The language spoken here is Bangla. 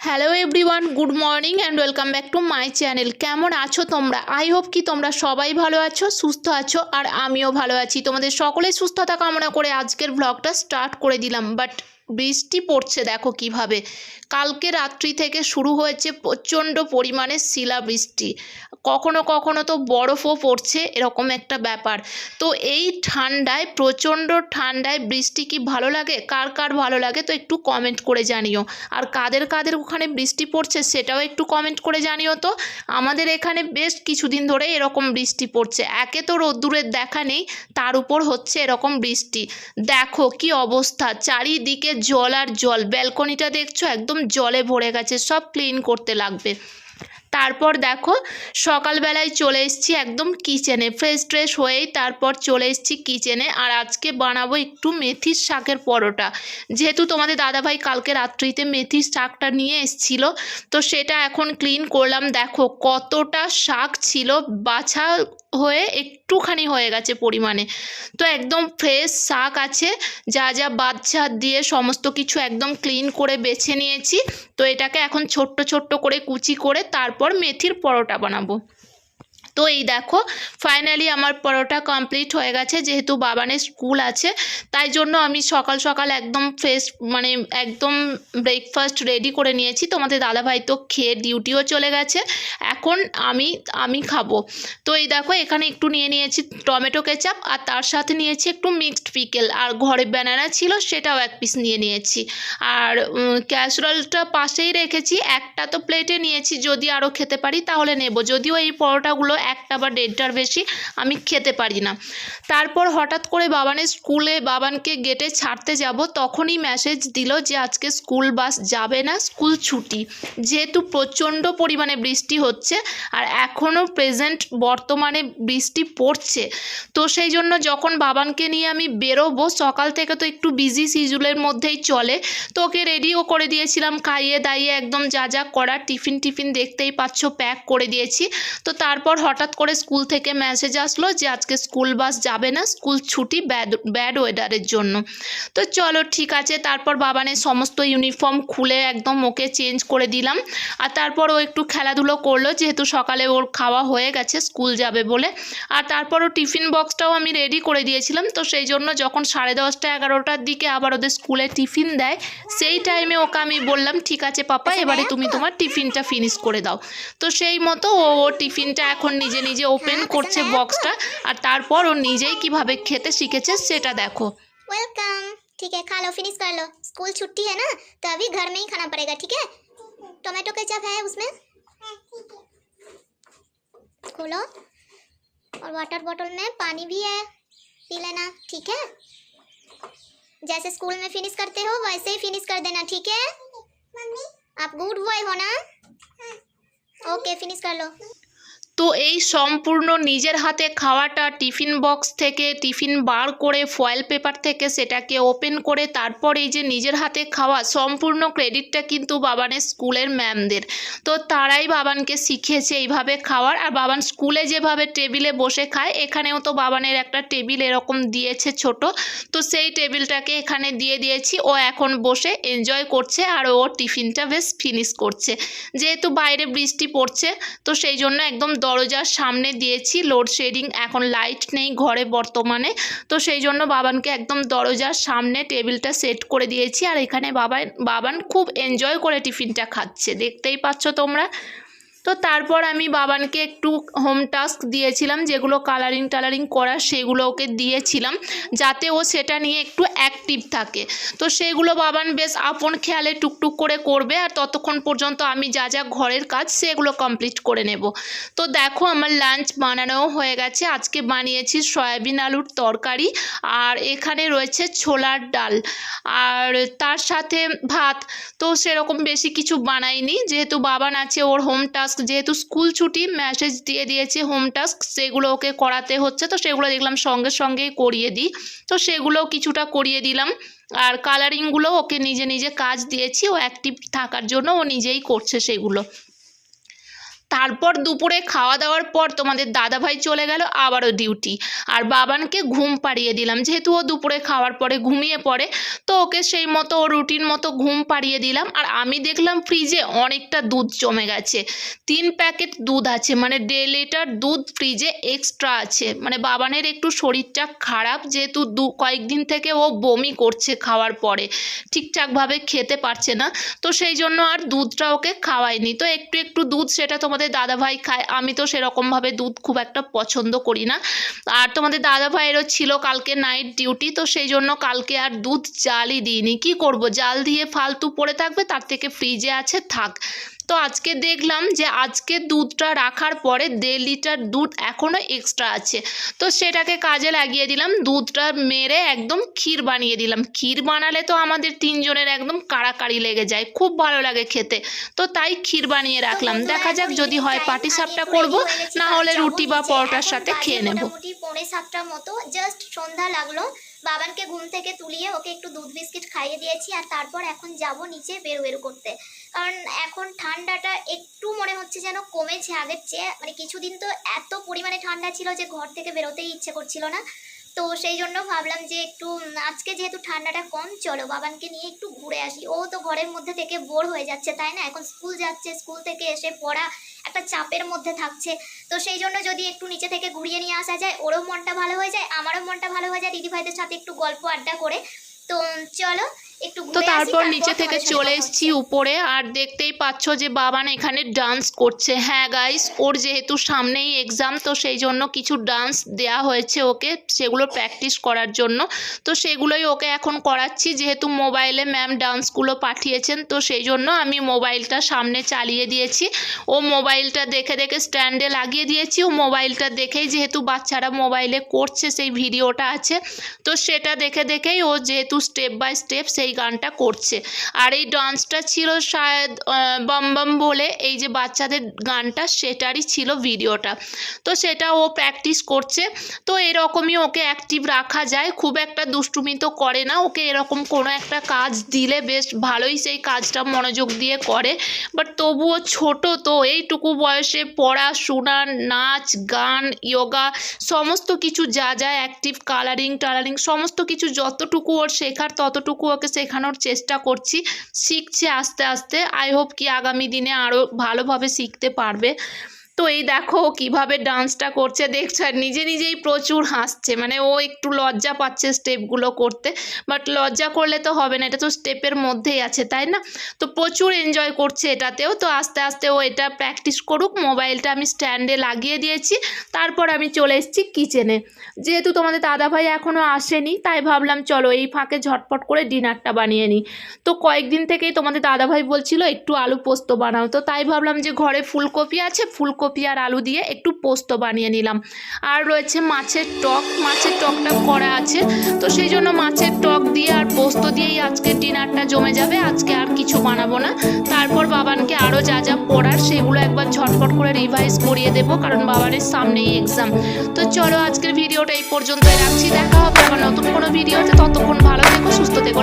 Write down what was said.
Hello everyone, good morning and welcome back to my channel. কেমন আছো তোমরা? আই হোপ কি তোমরা সবাই ভালো আছো, সুস্থ আছো, আর আমিও ভালো আছি। তোমাদের সকলেই সুস্থতা কামনা করে আজকের ব্লগটা স্টার্ট করে দিলাম। বাট বৃষ্টি পড়ছে দেখো কিভাবে। কালকে রাত্রি থেকে শুরু হয়েছে প্রচণ্ড পরিমাণে শিলাবৃষ্টি, কখনো কখনো তো বরফও পড়ছে, এরকম একটা ব্যাপার। তো এই ঠান্ডায়, প্রচণ্ড ঠান্ডায় বৃষ্টি কি ভালো লাগে? কার কার ভালো লাগে তো একটু কমেন্ট করে জানিও। আর কাদের কাদের ওখানে বৃষ্টি পড়ছে সেটাও একটু কমেন্ট করে জানিও তো। আমাদের এখানে বেশ কিছুদিন ধরে এরকম বৃষ্টি পড়ছে। একে তো রোদ্দুরের দেখা নেই, তার উপর হচ্ছে এরকম বৃষ্টি। দেখো কি অবস্থা, চারিদিকে জল আর জল। ব্যালকনিটা দেখছো একদম জলে ভরে গেছে, সব ক্লিন করতে লাগবে। তারপর দেখো সকালবেলায় চলে এসেছি একদম কিচেনে, ফ্রেশ হয়েই তারপর চলে এসেছি কিচেনে। আর আজকে বানাবো একটু মেথির শাকের পরোটা। যেহেতু তোমাদের দাদাভাই কালকে রাত্রিতে মেথির শাকটা নিয়ে এসেছিল, তো সেটা এখন ক্লিন করলাম। দেখো কতটা শাক ছিল, বাছা হয়ে একটুখানি হয়ে গেছে পরিমাণে। তো একদম ফ্রেশ শাক আছে, যা যা বাচ্চা দিয়ে সমস্ত কিছু একদম ক্লিন করে বেছে নিয়েছি। তো এটাকে এখন ছোট্ট ছোট্ট করে কুচি করে তারপর মেথির পরোটা বানাবো। তো এই দেখো ফাইনালি আমার পরোটা কমপ্লিট হয়ে গেছে। যেহেতু বাবানের স্কুল আছে তাই জন্য আমি সকাল সকাল একদম ফ্রেশ একদম ব্রেকফাস্ট রেডি করে নিয়েছি। তোমাদের দাদাভাই তো খেয়ে ডিউটিও চলে গেছে, এখন আমি খাবো। তো এই দেখো এখানে একটু নিয়ে নিয়েছি টমেটো কেচাপ, আর তার সাথে নিয়েছি একটু মিক্সড পিকেল, আর ঘরে ব্যানানা ছিল সেটাও এক পিস নিয়ে নিয়েছি। আর ক্যাসরোলটা পাশেই রেখেছি, একটা তো প্লেটে নিয়েছি, যদি আরও খেতে পারি তাহলে নেব। যদিও এই পরোটাগুলো একটা বা দেড়টার বেশি আমি খেতে পারি না। তারপর হঠাৎ করে বাবানকে গেটে ছাড়তে যাব, তখনই মেসেজ দিল যে আজকে স্কুল বাস যাবে না, স্কুল ছুটি। যেহেতু প্রচণ্ড পরিমাণে বৃষ্টি হচ্ছে আর এখনও বর্তমানে বৃষ্টি পড়ছে, তো সেই জন্য যখন বাবানকে নিয়ে আমি বেরোবো, সকাল থেকে তো একটু বিজি শিডিউলের মধ্যেই চলে, তো ওকে রেডিও করে দিয়েছিলাম, খাইয়ে দাইয়ে একদম যা যা করার টিফিন দেখতেই পাচ্ছ প্যাক করে দিয়েছি। তো তারপর হঠাৎ করে স্কুল থেকে মেসেজ আসলো যে আজকে স্কুল বাস যাবে না, স্কুল ছুটি ব্যাড ওয়েদারের জন্য। তো চলো ঠিক আছে, তারপর বাবানের সমস্ত ইউনিফর্ম খুলে একদম ওকে চেঞ্জ করে দিলাম। আর তারপর ও একটু খেলাধুলো করলো, যেহেতু সকালে ওর খাওয়া হয়ে গেছে স্কুল যাবে বলে। আর তারপর ও টিফিন বক্সটাও আমি রেডি করে দিয়েছিলাম। তো সেই জন্য যখন 10:30 11টার দিকে আবার ওদের স্কুলে টিফিন দেয়, সেই টাইমে ওকে আমি বললাম ঠিক আছে পাপা, এবারে তুমি তোমার টিফিনটা ফিনিশ করে দাও। তো সেই মতো ও টিফিনটা এখন নিজে নিজে ওপেন করছে বক্সটা, আর তারপর ও নিজেই কিভাবে খেতে শিখেছে সেটা দেখো। वेलकम। ठीक है, खा लो, फिनिश कर लो। स्कूल छुट्टी है ना, तो अभी घर में ही खाना पड़ेगा, ठीक है? टोमेटो केचप है उसमें, खोलो। और वाटर बॉटल में पानी भी है, पी लेना, ठीक है? जैसे स्कूल में फिनिश करते हो वैसे ही फिनिश कर देना, ठीक है? मम्मी आप गुड बॉय हो ना? ओके, फिनिश कर लो। তো এই সম্পূর্ণ নিজের হাতে খাওয়াটা টিফিন বক্স থেকে টিফিন বার করে ফয়েল পেপার থেকে সেটাকে ওপেন করে তারপর এই যে নিজের হাতে খাওয়া, সম্পূর্ণ ক্রেডিটটা কিন্তু বাবানের স্কুলের ম্যামদের। তো তারাই বাবানকে শিখিয়েছে এইভাবে খাওয়ার। আর বাবান স্কুলে যেভাবে টেবিলে বসে খায়, এখানেও তো বাবানের একটা টেবিল এরকম দিয়েছে ছোট, তো সেই টেবিলটাকে এখানে দিয়ে দিয়েছি। ও এখন বসে এনজয় করছে আর ও টিফিনটা বেশ ফিনিশ করছে। যেহেতু বাইরে বৃষ্টি পড়ছে, তো সেই জন্য একদম দরজার সামনে দিয়েছি। লোডশেডিং, এখন লাইট নেই ঘরে বর্তমানে, তো সেই জন্য বাবানকে একদম দরজার সামনে টেবিলটা সেট করে দিয়েছি। আর এখানে বাবান খুব এনজয় করে টিফিনটা খাচ্ছে, দেখতেই পাচ্ছ তোমরা। তো তারপর আমি বাবানকে একটু হোম টাস্ক দিয়েছিলাম, যেগুলো কালারিং করা সেগুলো ওকে দিয়েছিলাম, যাতে ও সেটা নিয়ে একটু অ্যাক্টিভ থাকে। তো সেগুলো বাবান বেশ আপন খেয়ালে টুকটুক করে করবে, আর ততক্ষণ পর্যন্ত আমি যা যা ঘরের কাজ সেগুলো কমপ্লিট করে নেব। তো দেখো আমার লাঞ্চ বানানোও হয়ে গেছে। আজকে বানিয়েছি সয়াবিন আলুর তরকারি, আর এখানে রয়েছে ছোলার ডাল, আর তার সাথে ভাত। তো সেরকম বেশি কিছু বানাইনি, যেহেতু বাবান আছে, ওর হোম টাস্ক, যেহেতু স্কুল ছুটি মেসেজ দিয়ে দিয়েছে হোম টাস্ক সেগুলো ওকে করাতে হচ্ছে, তো সেগুলো দেখলাম সঙ্গেই করিয়ে দিই, তো সেগুলোও কিছুটা করিয়ে দিলাম। আর কালারিংগুলো ওকে নিজে নিজে কাজ দিয়েছি, ও অ্যাক্টিভ থাকার জন্য ও নিজেই করছে সেগুলো। তারপর দুপুরে খাওয়া দাওয়ার পর তোমাদের দাদাভাই চলে গেল আবারও ডিউটি, আর বাবানকে ঘুম পাড়িয়ে দিলাম, যেহেতু ও দুপুরে খাওয়ার পরে ঘুমিয়ে পড়ে, তো ওকে সেই মতো ও রুটিন মতো ঘুম পাড়িয়ে দিলাম। আর আমি দেখলাম ফ্রিজে অনেকটা দুধ জমে গেছে, 3 প্যাকেট দুধ আছে, মানে 1.5 লিটার দুধ ফ্রিজে এক্সট্রা আছে। মানে বাবানের একটু শরীরটা খারাপ, যেহেতু কয়েকদিন থেকে ও বমি করছে খাওয়ার পরে, ঠিকঠাকভাবে খেতে পারছে না, তো সেই জন্য আর দুধটা ওকে খাওয়াইনি। তো একটু একটু দুধ সেটা তোমাদের দাদাভাই খায়, আমি তো সেরকমভাবে দুধ খুব একটা পছন্দ করি না। আর তোমাদের দাদাভাইয়েরও ছিল কালকে নাইট ডিউটি, তো সেই জন্য কালকে আর দুধ জালই দিইনি। কি করব, জাল দিয়ে ফালতু পড়ে থাকবে, তার থেকে ফ্রিজে আছে থাক। তো আজকে দেখলাম যে আজকে দুধটা রাখার পরে 1.5 লিটার দুধ এখনও এক্সট্রা আছে, তো সেটাকে কাজে লাগিয়ে দিলাম। দুধটা মেরে একদম ক্ষীর বানিয়ে দিলাম। ক্ষীর বানালে তো আমাদের 3 জনের একদম কাড়াকাড়ি লেগে যায়, খুব ভালো লাগে খেতে, তো তাই ক্ষীর বানিয়ে রাখলাম। দেখা যাক, যদি হয় পাটিসাপটা করব, না হলে রুটি বা পরোটার সাথে খেয়ে নেব। মোটামুটি 6:45 মতো, জাস্ট সন্ধ্যা লাগলো। বাবানকে ঘুম থেকে তুলিয়ে ওকে একটু দুধ বিস্কিট খাইয়ে দিয়েছি, আর তারপর এখন যাব নিচে বেরো করতে, কারণ এখন ঠান্ডাটা একটু মনে হচ্ছে যেন কমেছে আগের চেয়ে। মানে কিছুদিন তো এত পরিমাণে ঠান্ডা ছিল যে ঘর থেকে বেরোতেই ইচ্ছে করছিল না, তো সেই জন্য ভাবলাম যে একটু আজকে যেহেতু ঠান্ডাটা কম, চলো বাবানকে নিয়ে একটু ঘুরে আসি। ও তো ঘরের মধ্যে থেকে বোর হয়ে যাচ্ছে, তাই না? এখন স্কুল যাচ্ছে, স্কুল থেকে এসে পড়া, একটা চাপের মধ্যে থাকছে, তো সেই জন্য যদি একটু নিচে থেকে ঘুরিয়ে নিয়ে আসা যায়, ওরও মনটা ভালো হয়ে যায়, আমারও মনটা ভালো হয়ে যায়, দিদিভাইদের সাথে একটু গল্প আড্ডা করে। তো চলো একটু তো ঘুরে আসি, তারপর তারপর নিচে থেকে তোমাদের সাথে চলে কথা এসেছি হচ্ছে। উপরে, আর দেখতেই পাচ্ছ যে বাবান এখানে ডান্স করছে। হ্যাঁ গাইস, ওর যেহেতু সামনেই এক্সাম, তো সেই জন্য কিছু ডান্স দেয়া হয়েছে ওকে, সেগুলো প্র্যাকটিস করার জন্য, তো সেগুলোই ওকে এখন করাচ্ছি। যেহেতু মোবাইলে ম্যাম ডান্সগুলো পাঠিয়েছেন, তো সেই জন্য আমি মোবাইলটা সামনে চালিয়ে দিয়েছি। ও মোবাইলটা দেখে দেখে স্ট্যান্ডে লাগিয়ে দিয়েছি। ও মোবাইলটা দেখেই, যেহেতু বাচ্চারা মোবাইলে করছে, সেই ভিডিওটা আছে, তো সেটা দেখে দেখেই ও যেহেতু স্টেপ বাই স্টেপ সেই গানটা করছে। আর এই ডান্সটা ছিল শায়দ বম বম বলে, এই যে বাচ্চাদের গানটা, সেটারই ছিল ভিডিওটা, তো সেটা ও প্র্যাকটিস করছে। তো এরকমই ওকে অ্যাক্টিভ রাখা যায়, খুব একটা দুষ্টুমি তো করে না। ওকে এরকম কোনো একটা কাজ দিলে বেশ ভালোই সেই কাজটা মনোযোগ দিয়ে করে, বাট তবুও ছোট, তো এইটুকু বয়সে পড়াশোনা, নাচ গান, যোগা, সমস্ত কিছু যা যা অ্যাক্টিভ, কালারিং টালারিং, সমস্ত কিছু যতটুকু ওর শেখার ততটুকু ওকে শেখানোর চেষ্টা করছি। শিখছে আস্তে আস্তে, আই হোপ কি আগামী দিনে আরও ভালোভাবে শিখতে পারবে। তো এই দেখো কিভাবে ডান্সটা করছে, দেখছো, আর নিজে নিজেই প্রচুর হাসছে। মানে ও একটু লজ্জা পাচ্ছে স্টেপগুলো করতে, বাট লজ্জা করলে তো হবে না, এটা তো স্টেপের মধ্যেই আছে, তাই না? তো প্রচুর এনজয় করছে এটাতেও। তো আস্তে আস্তে ও এটা প্র্যাকটিস করুক। মোবাইলটা আমি স্ট্যান্ডে লাগিয়ে দিয়েছি, তারপর আমি চলে এসেছি কিচেনে। যেহেতু তোমাদের দাদাভাই এখনও আসেনি, তাই ভাবলাম চলো এই ফাঁকে ঝটপট করে ডিনারটা বানিয়ে নিই। তো কয়েকদিন থেকেই তোমাদের দাদাভাই বলছিল একটু আলু পোস্ত বানাও, তো তাই ভাবলাম যে ঘরে ফুলকপি আছে, ফুলকপি আর আলু দিয়ে একটু পোস্ত বানিয়ে নিলাম। আর রয়েছে মাছের টক, মাছের টকটা করা আছে, তো সেই জন্য মাছের টক দিয়ে আর পোস্ত দিয়েই আজকে ডিনারটা জমে যাবে। আজকে আর কিছু বানাবো না। তারপর বাবানকে আরও যা যা পড়ার সেগুলো একবার ঝটপট করে রিভাইজ করিয়ে দেবো, কারণ বাবানের সামনেই এক্সাম। তো চলো আজকের ভিডিওটা এই পর্যন্তই রাখছি, দেখা হবে আবার নতুন কোনো ভিডিওতে। ততক্ষণ ভালো থেকো, সুস্থ থেকো।